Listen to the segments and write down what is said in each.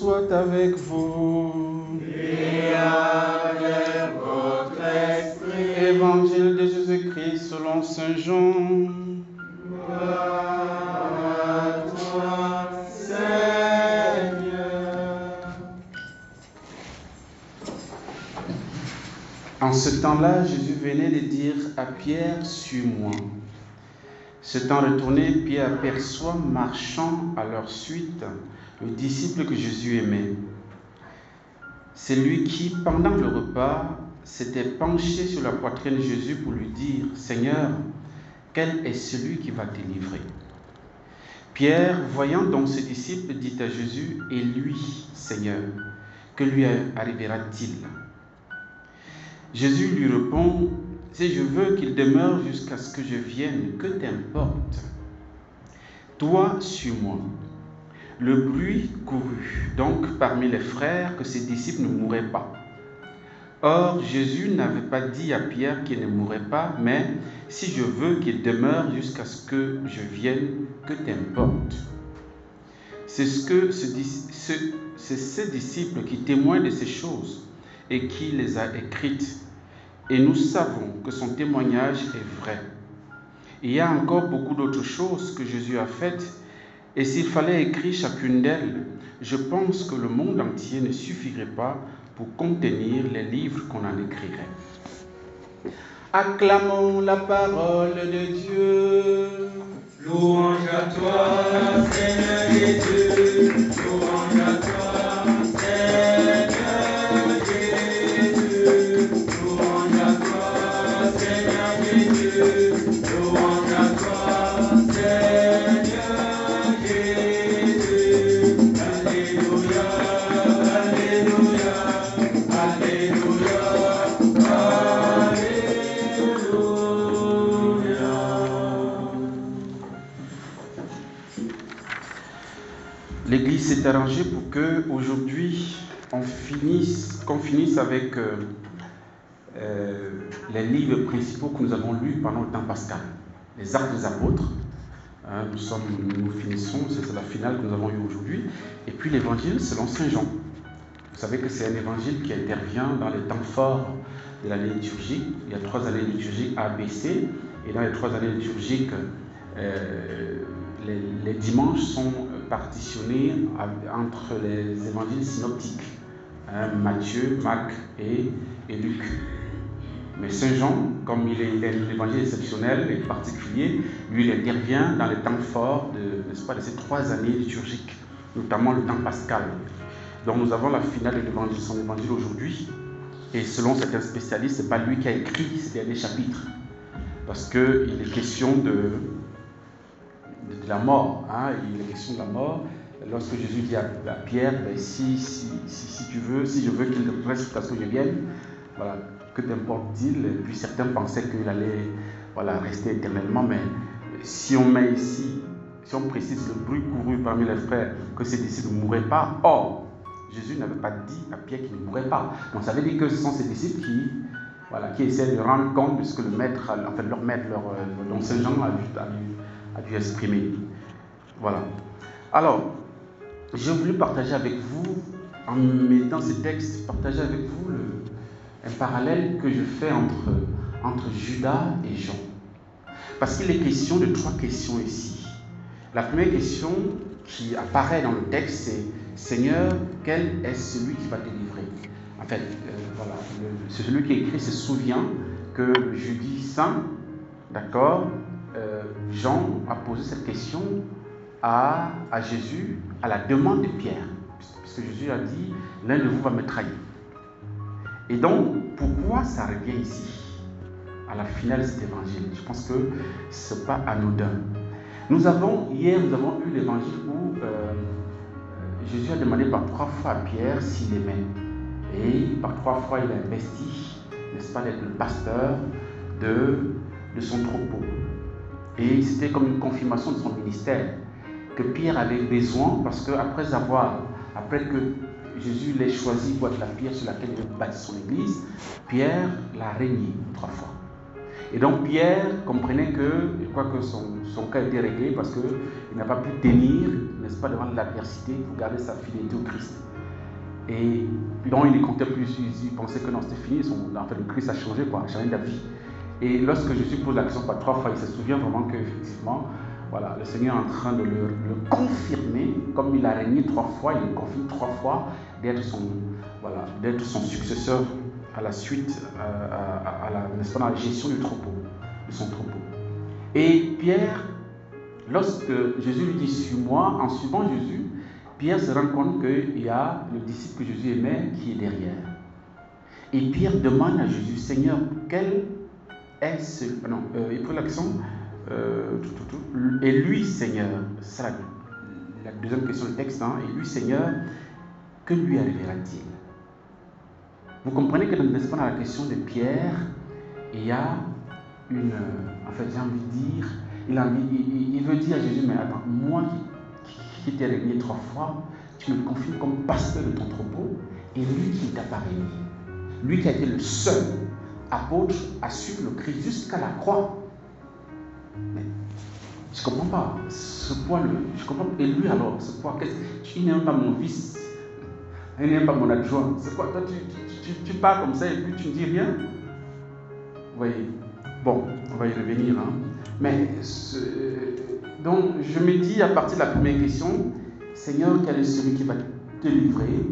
soit avec vous. Et avec votre esprit. Évangile de Jésus-Christ selon Saint Jean. Gloire à toi, Seigneur. En ce temps-là, Jésus venait de dire à Pierre, suis-moi. S'étant retourné, Pierre aperçoit marchant à leur suite le disciple que Jésus aimait. C'est lui qui, pendant le repas, s'était penché sur la poitrine de Jésus pour lui dire, Seigneur, quel est celui qui va te livrer? Pierre, voyant donc ce disciple, dit à Jésus, et lui, Seigneur, que lui arrivera-t-il? Jésus lui répond, si je veux qu'il demeure jusqu'à ce que je vienne, que t'importe? Toi, suis-moi. Le bruit courut donc parmi les frères que ses disciples ne mourraient pas. Or, Jésus n'avait pas dit à Pierre qu'il ne mourrait pas, mais si je veux qu'il demeure jusqu'à ce que je vienne, que t'importe? C'est ce disciple qui témoigne de ces choses et qui les a écrites. Et nous savons que son témoignage est vrai. Il y a encore beaucoup d'autres choses que Jésus a faites, et s'il fallait écrire chacune d'elles, je pense que le monde entier ne suffirait pas pour contenir les livres qu'on en écrirait. Acclamons la parole de Dieu. Louange à toi, Seigneur Jésus. Louange à toi, Seigneur Jésus. Louange à toi, Seigneur Jésus. Louange à toi, Seigneur Jésus. Alléluia, alléluia, alléluia, alléluia. L'Église s'est arrangée pour que aujourd'hui qu'on finisse avec les livres principaux que nous avons lus pendant le temps pascal. Les Actes des Apôtres, nous finissons, c'est la finale que nous avons eue aujourd'hui, et puis l'Évangile selon Saint Jean. Vous savez que c'est un évangile qui intervient dans les temps forts de l'année liturgique. Il y a 3 années liturgiques A, B, C, et dans les 3 années liturgiques, les dimanches sont partitionnés entre les évangiles synoptiques, Matthieu, Marc et Luc. Mais Saint Jean, comme il est l'évangile exceptionnel et particulier, lui il intervient dans les temps forts de ces 3 années liturgiques, notamment le temps pascal. Donc nous avons la finale de l'évangile, son évangile aujourd'hui, et selon certains spécialistes, ce n'est pas lui qui a écrit ces derniers chapitres, parce qu'il est question de la mort, il est question de la mort. Lorsque Jésus dit à Pierre, si je veux qu'il reste jusqu'à ce que je vienne, voilà, que t'importe-t-il? Et puis certains pensaient qu'il allait rester éternellement, mais si on met ici, si on précise le bruit couru parmi les frères que ces disciples ne mourraient pas, or Jésus n'avait pas dit à Pierre qu'il ne mourrait pas. Donc ça veut dire que ce sont ces disciples qui essaient de rendre compte de ce que leur maître, dont Saint Jean a dû exprimer. Voilà. Alors, j'ai voulu partager avec vous, en méditant ces textes, partager avec vous un parallèle que je fais entre Judas et Jean. Parce qu'il est question de 3 questions ici. La première question qui apparaît dans le texte, c'est Seigneur, quel est celui qui va te livrer? En fait, celui qui écrit se souvient que le jeudi saint, d'accord, Jean a posé cette question à Jésus à la demande de Pierre, puisque Jésus a dit, l'un de vous va me trahir. Et donc, pourquoi ça revient ici, à la finale de cet évangile? Je pense que ce n'est pas anodin. Hier, nous avons eu l'évangile où Jésus a demandé par 3 fois à Pierre s'il aimait. Et par 3 fois, il a investi, n'est-ce pas, d'être le pasteur de son troupeau. Et c'était comme une confirmation de son ministère que Pierre avait besoin, parce que après que Jésus l'ait choisi pour être la pierre sur laquelle il veut bâtir son église, Pierre l'a régné 3 fois. Et donc Pierre comprenait que, je crois que son cas était réglé parce qu'il n'a pas pu tenir, n'est-ce pas, devant l'adversité pour garder sa fidélité au Christ. Et donc il ne comptait plus, il pensait que non, c'était fini, en fait le Christ a changé, a changé d'avis. Et lorsque Jésus pose la question par 3 fois, il se souvient vraiment qu'effectivement, voilà, le Seigneur est en train de le confirmer, comme il a régné 3 fois, il le confirme 3 fois d'être son successeur à la suite, n'est-ce pas, dans la gestion du troupeau, de son troupeau. Et Pierre, lorsque Jésus lui dit « suis-moi », en suivant Jésus, Pierre se rend compte qu'il y a le disciple que Jésus aimait qui est derrière. Et Pierre demande à Jésus « Seigneur, quel est ce... » Non, il prend l'accent. Et lui, Seigneur, c'est la deuxième question du texte, hein, et lui, Seigneur, que lui arrivera-t-il? Vous comprenez que, n'est-ce pas, dans la question de Pierre, il y a une... En fait, j'ai envie de dire, il veut dire à Jésus, mais attends, moi qui t'ai régné 3 fois, tu me confirmes comme pasteur de ton troupeau, et lui qui t'a pas régné, lui qui a été le seul apôtre à suivre le Christ jusqu'à la croix. Mais je ne comprends pas. Ce poids, je comprends. Et lui alors, ce poids, il n'est même pas mon fils, il n'est même pas mon adjoint. C'est quoi? Toi, tu pars comme ça et puis tu ne dis rien? Vous voyez? Bon, on va y revenir. Hein. Mais donc, je me dis à partir de la première question, Seigneur, quel est celui qui va te livrer?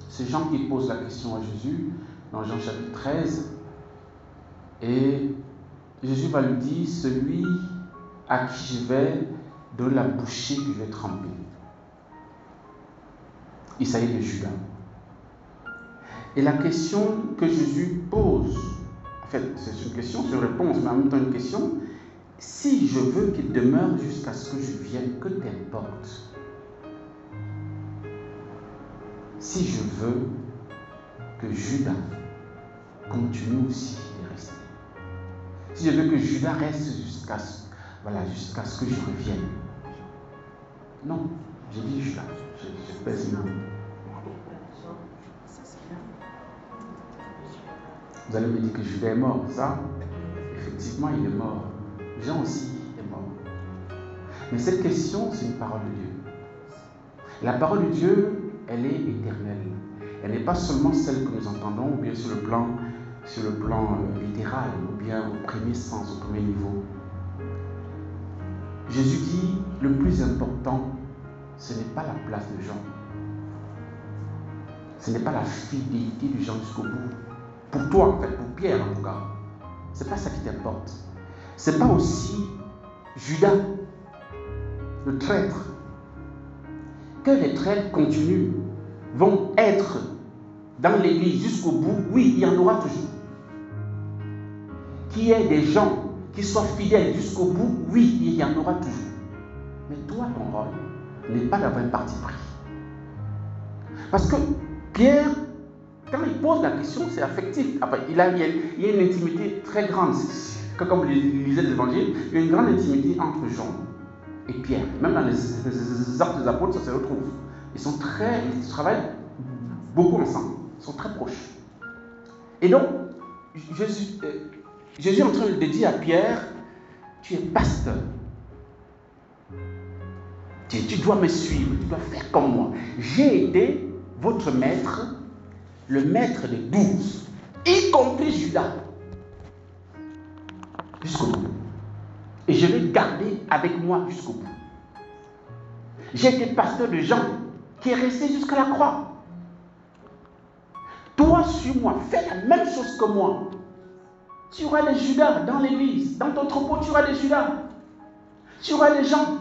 C'est Jean qui pose la question à Jésus dans Jean chapitre 13. Et Jésus va lui dire, celui à qui je vais donner la bouchée que je vais tremper. Il s'agit de Judas. Et la question que Jésus pose, en fait, c'est une question, c'est une réponse, mais en même temps une question. Si je veux qu'il demeure jusqu'à ce que je vienne, que t'importe? Si je veux que Judas continue aussi de rester. Si je veux que Judas reste jusqu'à ce que je revienne. Non, j'ai dit Judas. Je pèse le mot. Vous allez me dire que Judas est mort, ça? Effectivement, il est mort. Jean aussi est mort. Mais cette question, c'est une parole de Dieu. La parole de Dieu, elle est éternelle. Elle n'est pas seulement celle que nous entendons, ou bien sur le plan littéral, ou bien au premier sens, au premier niveau. Jésus dit, le plus important, ce n'est pas la place de Jean. Ce n'est pas la fidélité de Jean jusqu'au bout. Pour toi, en fait, pour Pierre en tout cas. Ce n'est pas ça qui t'importe. Ce n'est pas aussi Judas, le traître. Que les traîtres continuent, vont être dans l'église jusqu'au bout, oui, il y en aura toujours. Qu'il y ait des gens qui soient fidèles jusqu'au bout, oui, il y en aura toujours. Mais toi, ton rôle n'est pas d'avoir un parti pris. Parce que Pierre, quand il pose la question, c'est affectif. Après, il y a une intimité très grande. Comme vous lisez l'évangile, il y a une grande intimité entre Jean et Pierre. Même dans les actes des apôtres, ça se retrouve. Ils travaillent beaucoup ensemble. Ils sont très proches. Et donc, Jésus est en train de dire à Pierre, tu es pasteur. Tu dois me suivre, tu dois faire comme moi. J'ai été votre maître, le maître des 12, y compris Judas, jusqu'au bout. Et je vais garder avec moi jusqu'au bout. J'ai été pasteur de Jean, qui est resté jusqu'à la croix. Toi, suis-moi, fais la même chose que moi. Tu auras des Judas dans l'église, dans ton troupeau, tu auras des Judas. Tu auras des gens.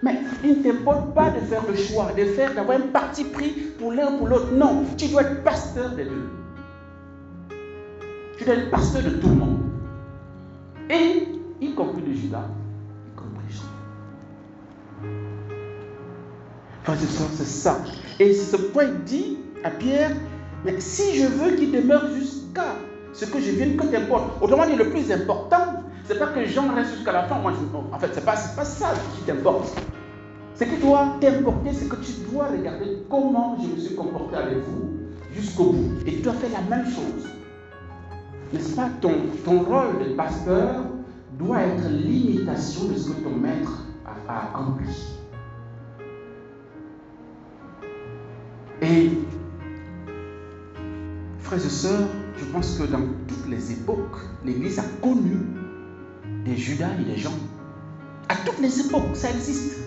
Mais il ne t'importe pas de faire le choix, d'avoir un parti pris pour l'un ou pour l'autre. Non, tu dois être pasteur des deux. Tu dois être pasteur de tout le monde. Et, y compris de Judas, y compris Jean. Frères et sœurs, c'est ça. Et c'est ce point dit à Pierre, mais si je veux qu'il demeure jusqu'à ce que je vienne, que t'importe. Autrement dit, le plus important, c'est pas que Jean reste jusqu'à la fin. En fait, c'est pas ça qui t'importe. Ce qui doit t'importer, c'est que tu dois regarder comment je me suis comporté avec vous jusqu'au bout. Et tu dois faire la même chose. N'est-ce pas? Ton rôle de pasteur doit être l'imitation de ce que ton maître a accompli. Et frères et sœurs, je pense que dans toutes les époques, l'Église a connu des Judas et des Jean. À toutes les époques, ça existe.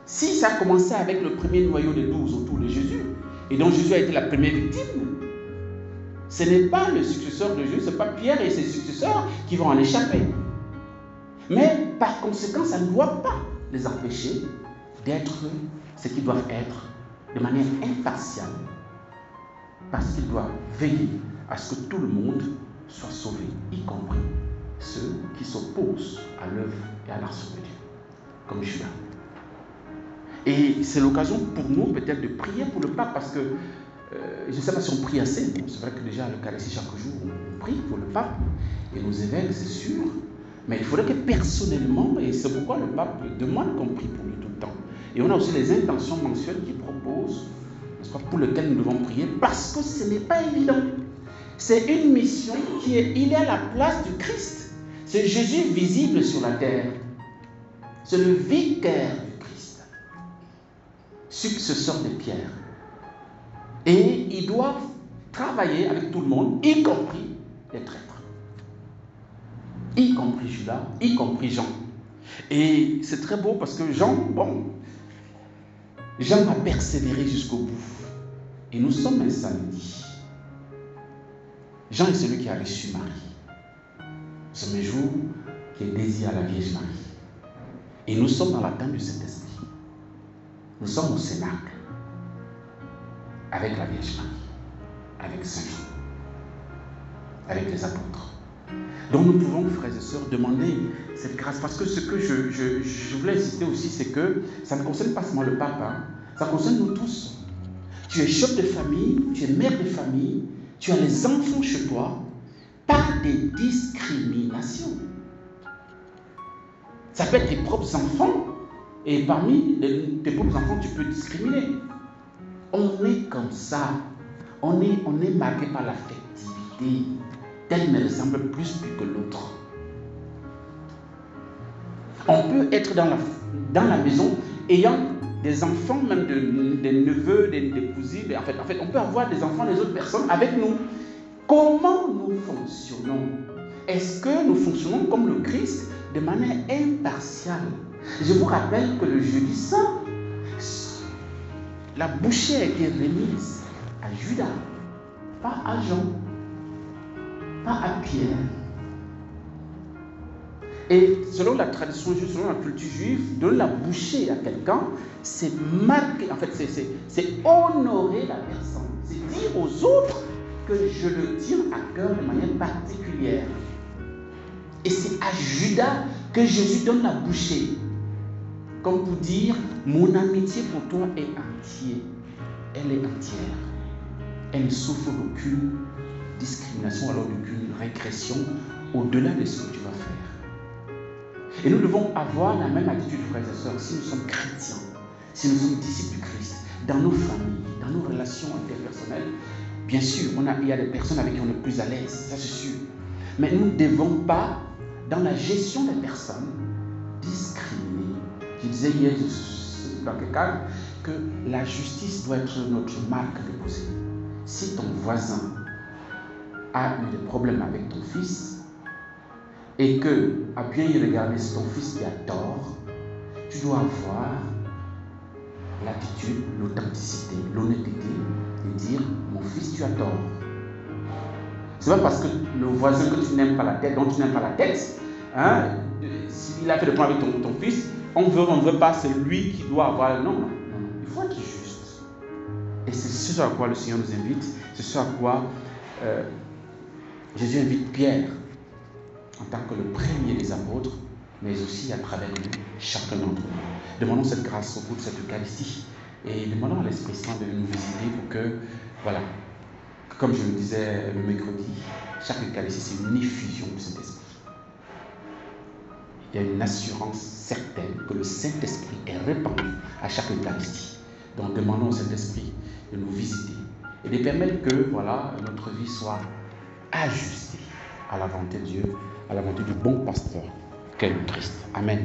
Si ça a commencé avec le premier noyau de 12 autour de Jésus, et dont Jésus a été la première victime, ce n'est pas le successeur de Jésus, ce n'est pas Pierre et ses successeurs qui vont en échapper. Mais par conséquent, ça ne doit pas les empêcher d'être ce qu'ils doivent être de manière impartiale, parce qu'ils doivent veiller à ce que tout le monde soit sauvé, y compris ceux qui s'opposent à l'œuvre et à l'action de Dieu, comme Judas. Et c'est l'occasion pour nous peut-être de prier pour le pape, parce que je ne sais pas si on prie assez. C'est vrai que déjà à l'Eucharistie chaque jour on prie pour le pape et nos évêques, c'est sûr, mais il faudrait que personnellement, et c'est pourquoi le pape demande qu'on prie pour lui tout le temps. Et on a aussi les intentions mensuelles qu'il propose, n'est-ce pas, pour lesquelles nous devons prier, parce que ce n'est pas évident. C'est une mission il est à la place du Christ. C'est Jésus visible sur la terre. C'est le vicaire du Christ, successeur de Pierre. Et ils doivent travailler avec tout le monde, y compris les traîtres, y compris Judas, y compris Jean. Et c'est très beau parce que Jean a persévéré jusqu'au bout. Et nous sommes un samedi. Jean est celui qui a reçu Marie. C'est un jour qui est dédié à la Vierge Marie. Et nous sommes dans l'attente du Saint-Esprit. Nous sommes au Cénacle avec la Vierge Marie, avec Saint Jean, avec les apôtres. Donc nous pouvons, frères et sœurs, demander cette grâce. Parce que ce que je voulais insister aussi, c'est que ça ne concerne pas seulement le pape, ça concerne nous tous. Tu es chef de famille, tu es mère de famille, tu as les enfants chez toi, pas de discrimination. Ça peut être tes propres enfants, et parmi tes propres enfants, tu peux discriminer. On est comme ça. On est marqué par l'affectivité. Tel me ressemble plus que l'autre. On peut être dans la maison ayant des enfants, même des neveux, des cousines. En fait, on peut avoir des enfants des autres personnes avec nous. Comment nous fonctionnons? Est-ce que nous fonctionnons comme le Christ de manière impartiale? Je vous rappelle que le jeudi saint, la bouchée a été remise à Judas, pas à Jean, pas à Pierre. Et selon la tradition juive, selon la culture juive, donner la bouchée à quelqu'un, c'est marquer, en fait, c'est honorer la personne. C'est dire aux autres que je le tiens à cœur de manière particulière. Et c'est à Judas que Jésus donne la bouchée. Comme pour dire, mon amitié pour toi est entière. Elle est entière. Elle ne souffre d'aucune discrimination, alors d'aucune régression au-delà de ce que tu vas faire. Et nous devons avoir la même attitude, frères et sœurs, si nous sommes chrétiens, si nous sommes disciples du Christ, dans nos familles, dans nos relations interpersonnelles. Bien sûr, il y a des personnes avec qui on est plus à l'aise, ça c'est sûr. Mais nous ne devons pas, dans la gestion des personnes, discriminer. Je disais hier dans quel cadre que la justice doit être notre marque déposée. Si ton voisin a eu des problèmes avec ton fils et que, à bien y regarder, c'est ton fils qui a tort, tu dois avoir l'attitude, l'authenticité, l'honnêteté de dire mon fils, tu as tort. C'est pas parce que le voisin que tu n'aimes pas la tête, dont tu n'aimes pas la tête, s'il a fait des problèmes avec ton fils, on veut pas, c'est lui qui doit avoir. Non, il faut être juste. Et c'est ce à quoi le Seigneur nous invite, c'est ce à quoi Jésus invite Pierre en tant que le premier des apôtres, mais aussi à travers nous, chacun d'entre nous. Demandons cette grâce au bout de cette Eucharistie et demandons à l'Esprit Saint de nous visiter pour que, voilà, comme je le disais le mercredi, chaque Eucharistie c'est une effusion du Saint-Esprit. Il y a une assurance certaine que le Saint-Esprit est répandu à chaque Eucharistie. Donc demandons au Saint-Esprit de nous visiter et de permettre que notre vie soit ajustée à la volonté de Dieu, à la volonté du bon pasteur qu'est le Christ. Amen.